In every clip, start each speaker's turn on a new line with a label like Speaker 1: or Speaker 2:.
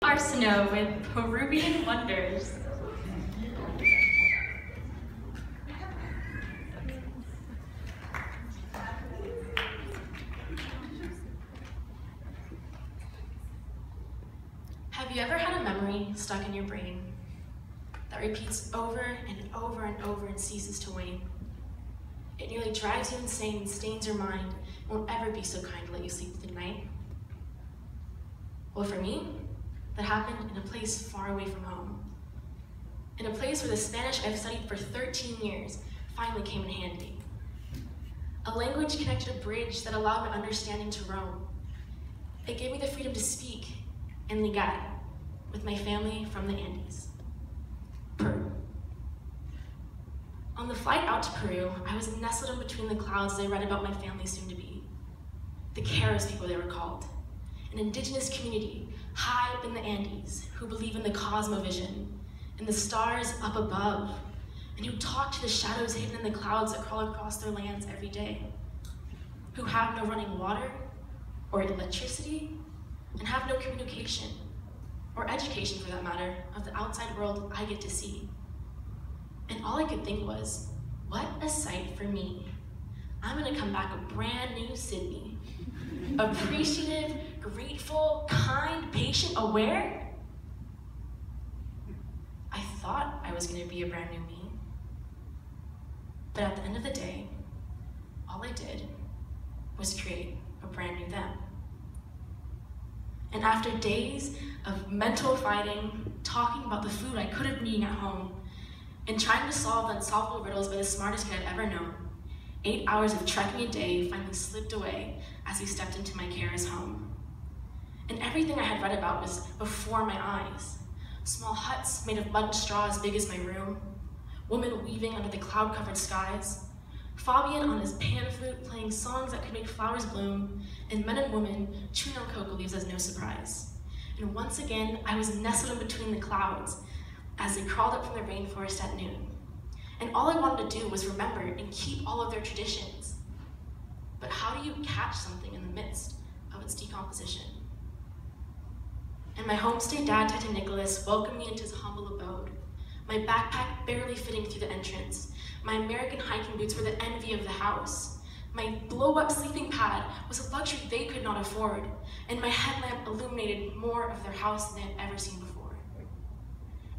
Speaker 1: Arceneaux with Peruvian Wonders. Have you ever had a memory stuck in your brain that repeats over and over and over and ceases to wane? It nearly drives you insane and stains your mind and won't ever be so kind to let you sleep through the night? Well, for me, that happened in a place far away from home. In a place where the Spanish I've studied for 13 years finally came in handy. A language connected a bridge that allowed my understanding to roam. It gave me the freedom to speak and ligar with my family from the Andes, Peru. On the flight out to Peru, I was nestled in between the clouds as I read about my family soon to be. The Caros people they were called, an indigenous community high up in the Andes who believe in the cosmovision and the stars up above, and who talk to the shadows hidden in the clouds that crawl across their lands every day, who have no running water or electricity, and have no communication, or education for that matter, of the outside world I get to see. And all I could think was, what a sight for me. I'm gonna come back a brand new Sydney. Appreciative, grateful, kind, patient, aware. I thought I was gonna be a brand new me. But at the end of the day, all I did was create a brand new them. And after days of mental fighting, talking about the food I could have been eating at home, and trying to solve the unsolvable riddles by the smartest kid I've ever known, 8 hours of trekking a day finally slipped away as we stepped into my carer's home. And everything I had read about was before my eyes. Small huts made of mud and straw as big as my room, women weaving under the cloud-covered skies, Fabian on his pan flute playing songs that could make flowers bloom, and men and women chewing on cocoa leaves as no surprise. And once again, I was nestled in between the clouds as they crawled up from the rainforest at noon. And all I wanted to do was remember and keep all of their traditions. But how do you catch something in the midst of its decomposition? And my homestay dad, Tita Nicholas, welcomed me into his humble abode, my backpack barely fitting through the entrance. My American hiking boots were the envy of the house. My blow-up sleeping pad was a luxury they could not afford, and my headlamp illuminated more of their house than they had ever seen before.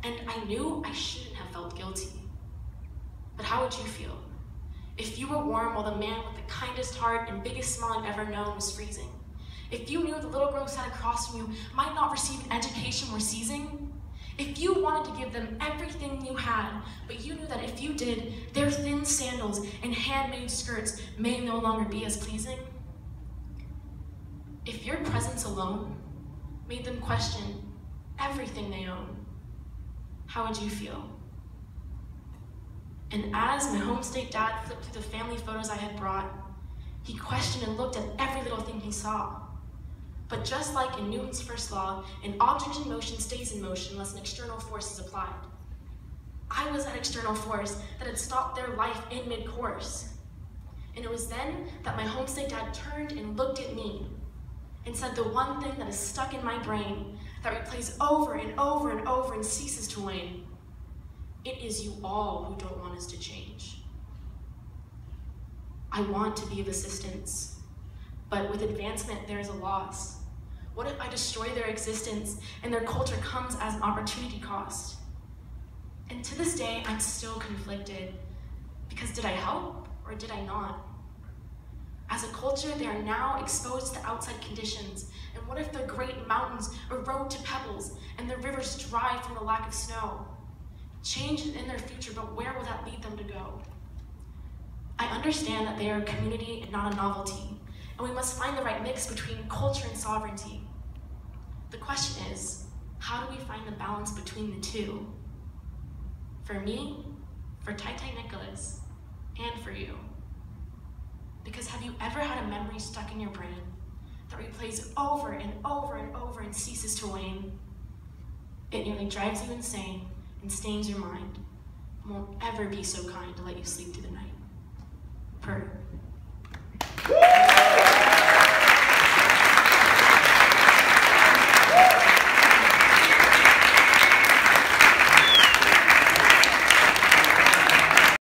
Speaker 1: And I knew I shouldn't have felt guilty. But how would you feel if you were warm while the man with the kindest heart and biggest smile I'd ever known was freezing? If you knew the little girl who sat across from you might not receive an education worth seizing? If you wanted to give them everything you had, but you knew that if you did, their thin sandals and handmade skirts may no longer be as pleasing? If your presence alone made them question everything they own, how would you feel? And as my homestay dad flipped through the family photos I had brought, he questioned and looked at every little thing he saw. But just like in Newton's first law, an object in motion stays in motion unless an external force is applied. I was that external force that had stopped their life in mid-course. And it was then that my homestay dad turned and looked at me and said the one thing that is stuck in my brain that replays over and over and over and ceases to wane. It is you all who don't want us to change. I want to be of assistance, but with advancement there is a loss. What if I destroy their existence and their culture comes as an opportunity cost? And to this day, I'm still conflicted, because did I help or did I not? As a culture, they are now exposed to outside conditions, and what if the great mountains erode to pebbles and the rivers dry from the lack of snow? Change is in their future, but where will that lead them to go? I understand that they are a community and not a novelty, and we must find the right mix between culture and sovereignty. The question is, how do we find the balance between the two? For me, for Tita Nicholas, and for you. Because have you ever had a memory stuck in your brain that replays over and over and over and ceases to wane? It nearly drives you insane and stains your mind, and won't ever be so kind to let you sleep through the night. Peru.